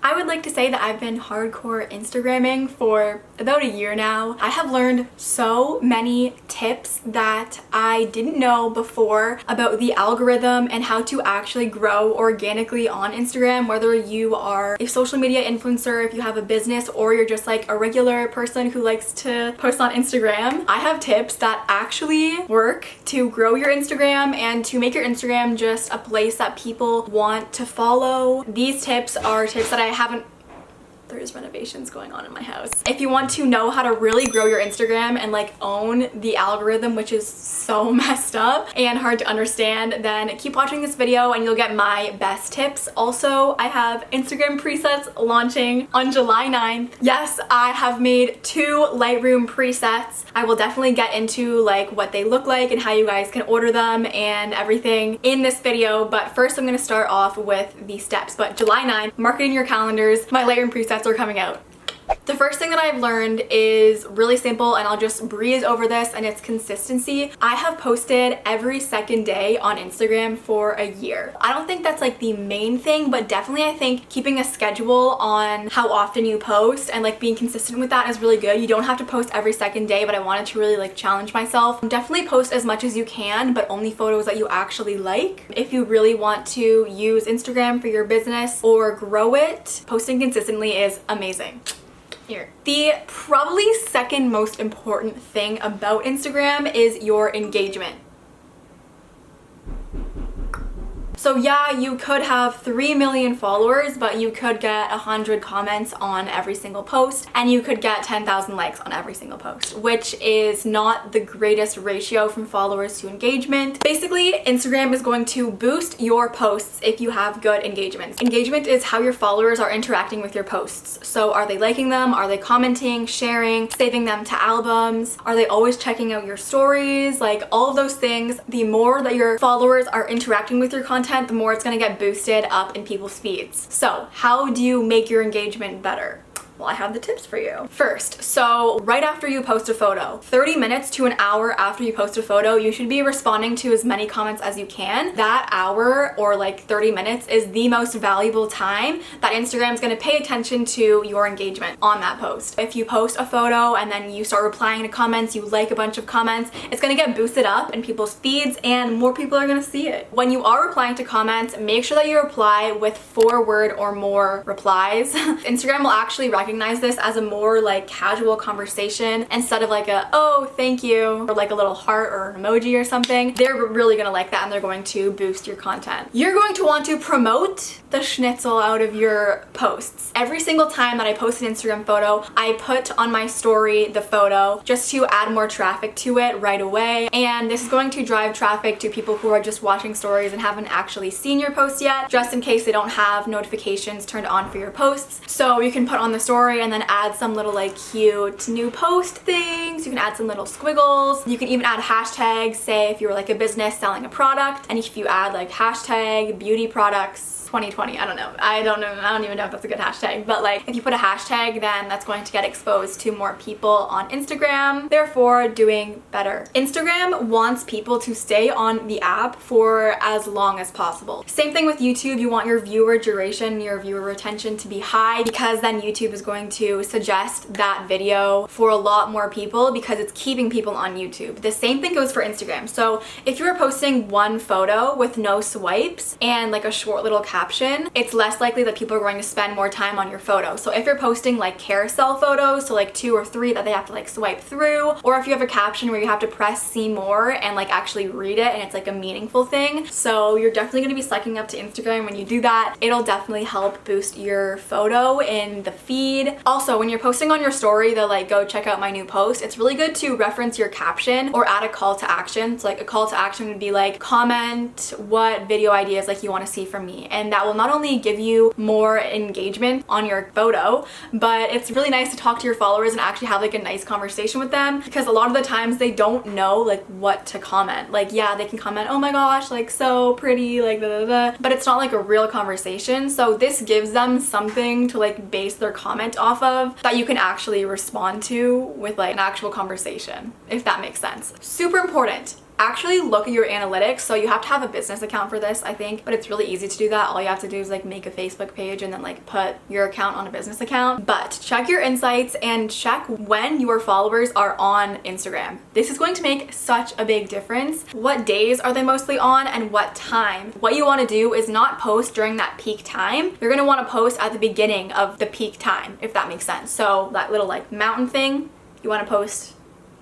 I would like to say that I've been hardcore Instagramming for about a year now. I have learned so many tips that I didn't know before about the algorithm and how to actually grow organically on Instagram, whether you are a social media influencer, if you have a business, or you're just like a regular person who likes to post on Instagram. I have tips that actually work to grow your Instagram and to make your Instagram just a place that people want to follow. These tips are tips that I haven't. There's renovations going on in my house. If you want to know how to really grow your Instagram and like own the algorithm, which is so messed up and hard to understand, then keep watching this video and you'll get my best tips. Also, I have Instagram presets launching on July 9th. Yes, I have made 2 Lightroom presets. I will definitely get into like what they look like and how you guys can order them and everything in this video, but first I'm gonna start off with the steps. But July 9th, mark it in your calendars. My Lightroom presets are coming out. The first thing that I've learned is really simple, and I'll just breeze over this, and it's consistency. I have posted every second day on Instagram for a year. I don't think that's like the main thing, but definitely I think keeping a schedule on how often you post and like being consistent with that is really good. You don't have to post every second day, but I wanted to really like challenge myself. Definitely post as much as you can, but only photos that you actually like. If you really want to use Instagram for your business or grow it, posting consistently is amazing. Here. The probably second most important thing about Instagram is your engagement. So yeah, you could have 3 million followers, but you could get 100 comments on every single post, and you could get 10,000 likes on every single post, which is not the greatest ratio from followers to engagement. Basically, Instagram is going to boost your posts if you have good engagement. Engagement is how your followers are interacting with your posts. So are they liking them? Are they commenting, sharing, saving them to albums? Are they always checking out your stories? Like all of those things. The more that your followers are interacting with your content, the more it's going to get boosted up in people's feeds. So how do you make your engagement better? Well, I have the tips for you. First, so right after you post a photo, 30 minutes to an hour after you post a photo, you should be responding to as many comments as you can. That hour or like 30 minutes is the most valuable time that Instagram's gonna pay attention to your engagement on that post. If you post a photo and then you start replying to comments, you like a bunch of comments, it's gonna get boosted up in people's feeds and more people are gonna see it. When you are replying to comments, make sure that you reply with 4-word or more replies. Instagram will actually recognize this as a more like casual conversation instead of like a oh thank you or like a little heart or an emoji or something. They're really gonna like that and they're going to boost your content. You're going to want to promote the schnitzel out of your posts. Every single time that I post an Instagram photo, I put on my story the photo just to add more traffic to it right away, and this is going to drive traffic to people who are just watching stories and haven't actually seen your post yet, just in case they don't have notifications turned on for your posts. So you can put on the story and then add some little like cute new post things. You can add some little squiggles. You can even add hashtags, say if you were like a business selling a product, and if you add like hashtag beauty products 2020, I don't know. I don't even know if that's a good hashtag, but like if you put a hashtag, then that's going to get exposed to more people on Instagram, therefore doing better. Instagram wants people to stay on the app for as long as possible. Same thing with YouTube. You want your viewer duration, your viewer retention to be high, because then YouTube is going to suggest that video for a lot more people because it's keeping people on YouTube. The same thing goes for Instagram. So if you're posting one photo with no swipes and like a short little caption, it's less likely that people are going to spend more time on your photo. So if you're posting like carousel photos, so like 2 or 3 that they have to like swipe through, or if you have a caption where you have to press see more and like actually read it and it's like a meaningful thing, so you're definitely going to be sucking up to Instagram when you do that. It'll definitely help boost your photo in the feed. Also, when you're posting on your story, the like go check out my new post, it's really good to reference your caption or add a call to action. So like a call to action would be like comment what video ideas like you want to see from me, and that will not only give you more engagement on your photo, but it's really nice to talk to your followers and actually have like a nice conversation with them, because a lot of the times they don't know like what to comment. Like yeah, they can comment oh my gosh like so pretty like da, da, da, but it's not like a real conversation. So this gives them something to like base their comment off of that you can actually respond to with like an actual conversation, if that makes sense. Super important. actually look at your analytics. So you have to have a business account for this, I think, but it's really easy to do that. All you have to do is like make a Facebook page and then like put your account on a business account. But check your insights and check when your followers are on Instagram. This is going to make such a big difference. What days are they mostly on and what time? What you want to do is not post during that peak time. You're going to want to post at the beginning of the peak time, if that makes sense. So that little like mountain thing, you want to post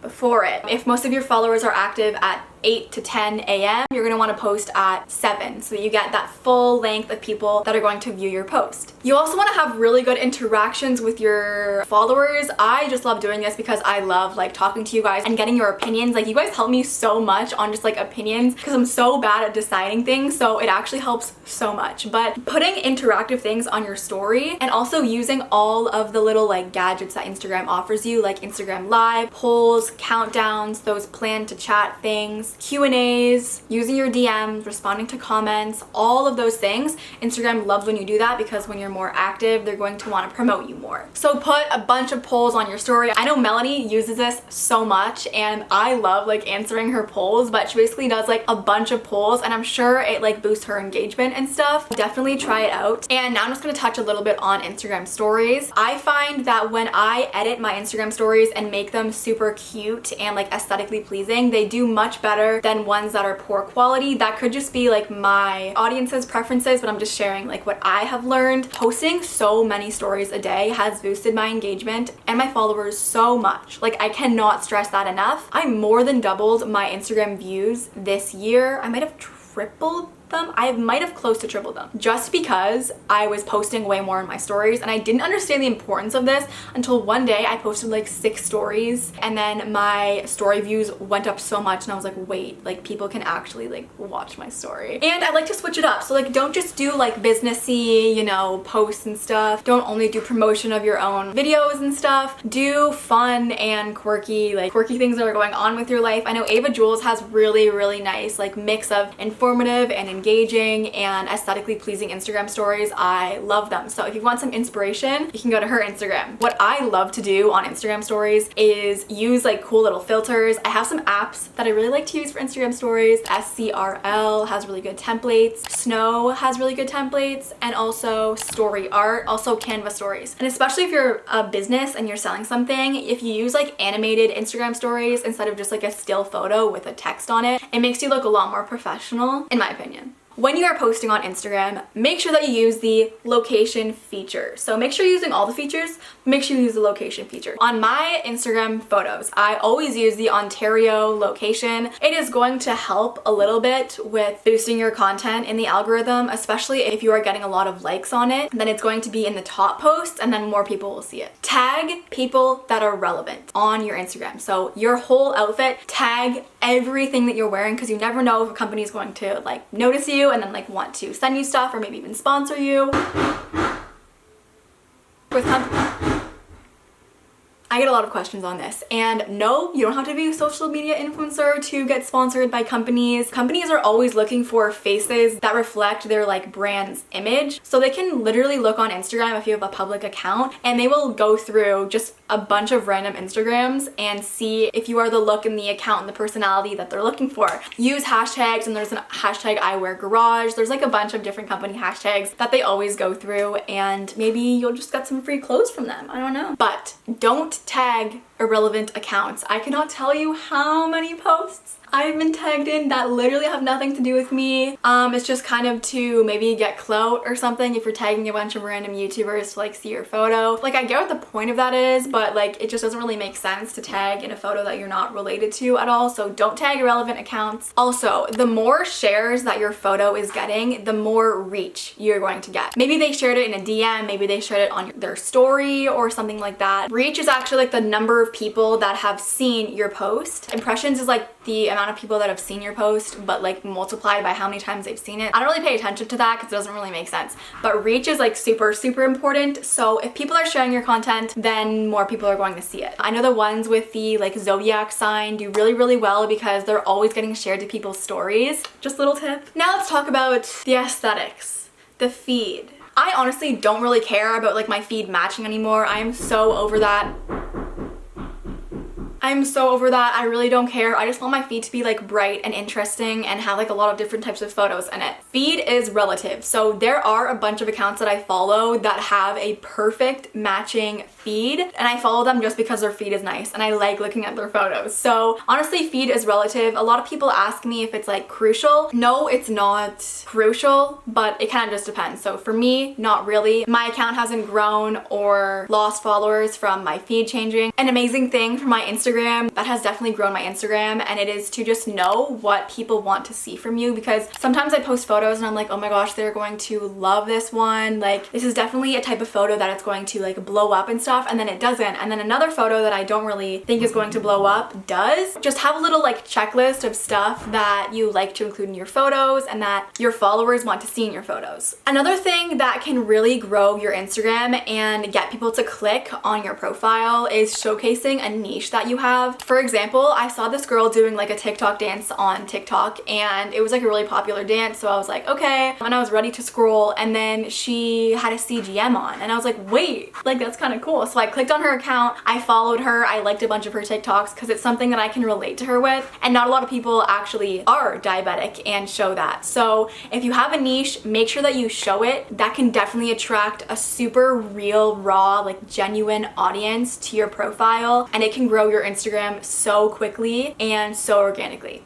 before it. If most of your followers are active at 8 to 10 a.m., you're going to want to post at 7 so that you get that full length of people that are going to view your post. You also want to have really good interactions with your followers. I just love doing this because I love like talking to you guys and getting your opinions. Like you guys help me so much on just like opinions because I'm so bad at deciding things, so it actually helps so much. But putting interactive things on your story and also using all of the little like gadgets that Instagram offers you, like Instagram Live, polls, countdowns, those plan to chat things, Q&As, using your DMs, responding to comments, all of those things. Instagram loves when you do that because when you're more active, they're going to want to promote you more. So put a bunch of polls on your story. I know Melanie uses this so much and I love like answering her polls, but she basically does like a bunch of polls and I'm sure it like boosts her engagement and stuff. Definitely try it out. And now I'm just going to touch a little bit on Instagram stories. I find that when I edit my Instagram stories and make them super cute and like aesthetically pleasing, they do much better than ones that are poor quality. That could just be like my audience's preferences, but I'm just sharing like what I have learned. Posting so many stories a day has boosted my engagement and my followers so much. Like I cannot stress that enough. I more than doubled my Instagram views this year. I might have tripled them. I might have close to tripled them just because I was posting way more in my stories and I didn't understand the importance of this until one day I posted like 6 stories and then my story views went up so much and I was like, wait, like people can actually like watch my story. And I like to switch it up. So like don't just do like businessy, you know, posts and stuff. Don't only do promotion of your own videos and stuff. Do fun and quirky things that are going on with your life. I know Ava Jules has really nice like mix of informative and engaging and aesthetically pleasing Instagram stories. I love them. So if you want some inspiration, you can go to her Instagram. What I love to do on Instagram stories is use like cool little filters. I have some apps that I really like to use for Instagram stories. SCRL has really good templates. Snow has really good templates, and also Story Art, also Canva stories. And especially if you're a business and you're selling something, if you use like animated Instagram stories instead of just like a still photo with a text on it, it makes you look a lot more professional, in my opinion. When you are posting on Instagram, make sure that you use the location feature. So make sure you're using all the features, make sure you use the location feature. On my Instagram photos, I always use the Ontario location. It is going to help a little bit with boosting your content in the algorithm, especially if you are getting a lot of likes on it. Then it's going to be in the top posts and then more people will see it. Tag people that are relevant on your Instagram. So your whole outfit, tag everything that you're wearing because you never know if a company is going to like notice you and then like want to send you stuff or maybe even sponsor you. I get a lot of questions on this, and no, you don't have to be a social media influencer to get sponsored by companies. Companies are always looking for faces that reflect their like brand's image. So they can literally look on Instagram if you have a public account and they will go through just a bunch of random Instagrams and see if you are the look and the account and the personality that they're looking for. Use hashtags, and there's a hashtag I wear garage. There's like a bunch of different company hashtags that they always go through, and maybe you'll just get some free clothes from them. I don't know. But don't tag irrelevant accounts. I cannot tell you how many posts I've been tagged in that literally have nothing to do with me. It's just kind of to maybe get clout or something if you're tagging a bunch of random YouTubers to like see your photo. Like I get what the point of that is, but like it just doesn't really make sense to tag in a photo that you're not related to at all. So don't tag irrelevant accounts. Also, the more shares that your photo is getting, the more reach you're going to get. Maybe they shared it in a DM, maybe they shared it on their story or something like that. Reach is actually like the number of people that have seen your post. Impressions is like the amount of people that have seen your post, but like multiplied by how many times they've seen it. I don't really pay attention to that because it doesn't really make sense, but reach is like super important. So if people are sharing your content, then more people are going to see it. I know the ones with the like zodiac sign do really well because they're always getting shared to people's stories. Just a little tip. Now let's talk about the aesthetics, the feed. I honestly don't really care about like my feed matching anymore. I am so over that. I'm so over that. I really don't care. I just want my feed to be like bright and interesting and have like a lot of different types of photos in it. Feed is relative. So there are a bunch of accounts that I follow that have a perfect matching feed, and I follow them just because their feed is nice and I like looking at their photos. So honestly, feed is relative. A lot of people ask me if it's like crucial. No, it's not crucial, but it kind of just depends. So for me, not really. My account hasn't grown or lost followers from my feed changing. An amazing thing for my Instagram that has definitely grown my Instagram, and it is to just know what people want to see from you, because sometimes I post photos and I'm like, oh my gosh, they're going to love this one. Like, this is definitely a type of photo that it's going to like blow up and stuff, and then it doesn't. And then another photo that I don't really think is going to blow up does. Just have a little like checklist of stuff that you like to include in your photos and that your followers want to see in your photos. Another thing that can really grow your Instagram and get people to click on your profile is showcasing a niche that you have. For example, I saw this girl doing like a TikTok dance on TikTok, and it was like a really popular dance, so I was like, okay, and I was ready to scroll, and then she had a CGM on, and I was like, wait, like that's kind of cool. So I clicked on her account, I followed her, I liked a bunch of her TikToks because it's something that I can relate to her with, and not a lot of people actually are diabetic and show that. So if you have a niche, make sure that you show it. That can definitely attract a super real, raw, like genuine audience to your profile, and it can grow your Instagram so quickly and so organically.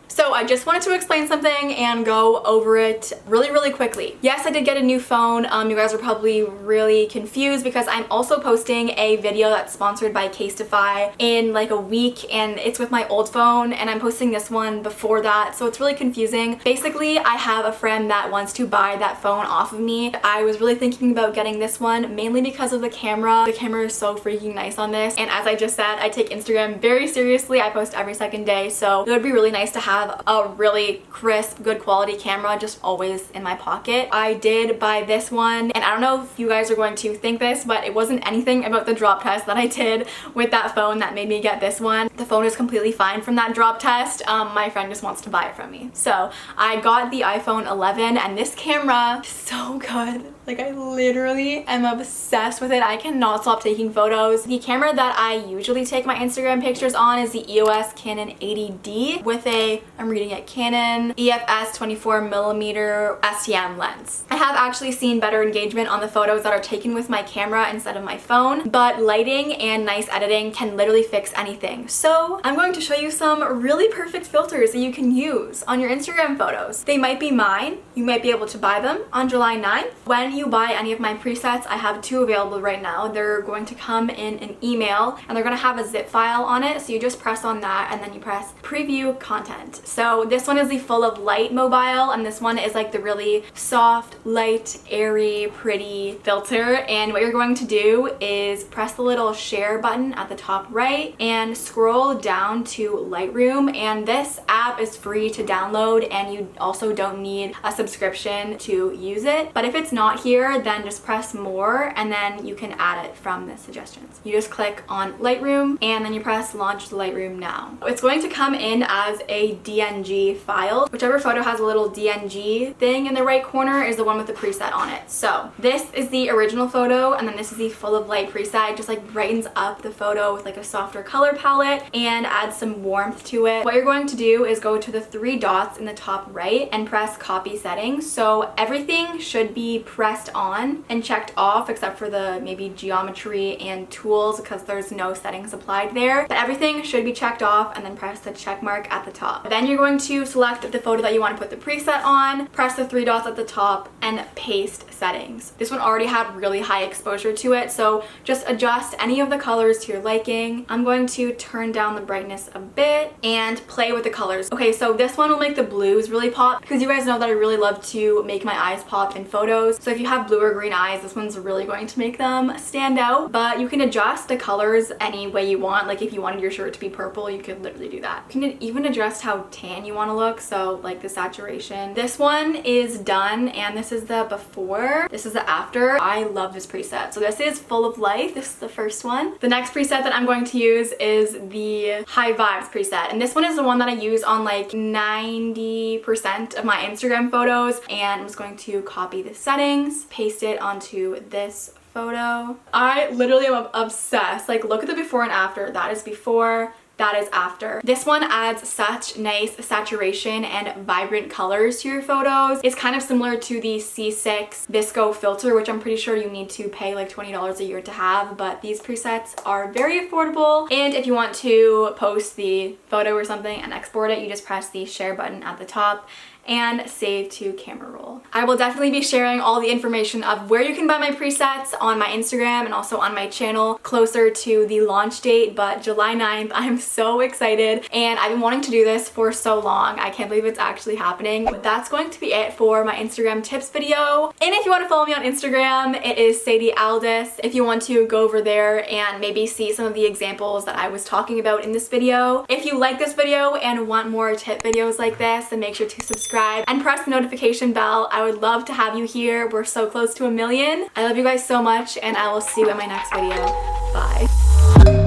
So I just wanted to explain something and go over it really quickly. Yes, I did get a new phone. You guys are probably really confused because I'm also posting a video that's sponsored by Casetify in like a week, and it's with my old phone, and I'm posting this one before that, so it's really confusing. Basically, I have a friend that wants to buy that phone off of me. I was really thinking about getting this one mainly because of the camera. The camera is so freaking nice on this, and as I just said, I take Instagram very seriously. I post every second day, so it would be really nice to have a really crisp, good quality camera just always in my pocket. I did buy this one, and I don't know if you guys are going to think this, but it wasn't anything about the drop test that I did with that phone that made me get this one. The phone is completely fine from that drop test. My friend just wants to buy it from me. So I got the iPhone 11, and this camera is so good. Like, I literally am obsessed with it. I cannot stop taking photos. The camera that I usually take my Instagram pictures on is the EOS Canon 80D with a, I'm reading it, Canon EFS 24mm STM lens. I have actually seen better engagement on the photos that are taken with my camera instead of my phone, but lighting and nice editing can literally fix anything. So I'm going to show you some really perfect filters that you can use on your Instagram photos. They might be mine. You might be able to buy them on July 9th. When you buy any of my presets, I have 2 available right now. They're going to come in an email, and they're going to have a zip file on it, so you just press on that and then you press preview content. So this one is the full of light mobile, and this one is like the really soft, light, airy, pretty filter. And what you're going to do is press the little share button at the top right and scroll down to Lightroom, and this app is free to download, and you also don't need a subscription to use it. But if it's not here, then just press more, and then you can add it from the suggestions. You just click on Lightroom, and then you press launch Lightroom now. It's going to come in as a DNG file. Whichever photo has a little DNG thing in the right corner is the one with the preset on it. So this is the original photo, and then this is the full of light preset. It just like brightens up the photo with like a softer color palette and adds some warmth to it. What you're going to do is go to the 3 dots in the top right and press copy settings. So everything should be pressed on and checked off except for the maybe geometry and tools, because there's no settings applied there, but everything should be checked off, and then press the check mark at the top. Then you're going to select the photo that you want to put the preset on, press the 3 dots at the top, and paste settings. This one already had really high exposure to it, so just adjust any of the colors to your liking. I'm going to turn down the brightness a bit and play with the colors. Okay, so this one will make the blues really pop, because you guys know that I really love to make my eyes pop in photos. So if you have blue or green eyes, this one's really going to make them stand out. But you can adjust the colors any way you want. Like if you wanted your shirt to be purple, you could literally do that. You can even adjust how tan you want to look, so like the saturation. This one is done, and this is the before, this is the after. I love this preset. So this is full of light. This is the first one. The next preset that I'm going to use is the high vibes preset, and this one is the one that I use on like 90% of my Instagram photos. And I'm just going to copy the settings, paste it onto this photo. I literally am obsessed. Like, look at the before and after. That is before, that is after. This one adds such nice saturation and vibrant colors to your photos. It's kind of similar to the C6 VSCO filter, which I'm pretty sure you need to pay like $20 a year to have, but these presets are very affordable. And if you want to post the photo or something and export it, you just press the share button at the top and save to camera roll. I will definitely be sharing all the information of where you can buy my presets on my Instagram and also on my channel closer to the launch date, but July 9th, I'm so excited and I've been wanting to do this for so long. I can't believe it's actually happening. But that's going to be it for my Instagram tips video. And if you want to follow me on Instagram, it is Sadie Aldis. If you want to go over there and maybe see some of the examples that I was talking about in this video. If you like this video and want more tip videos like this, then make sure to subscribe and press the notification bell. I would love to have you here. We're so close to 1 million. I love you guys so much and I will see you in my next video. Bye.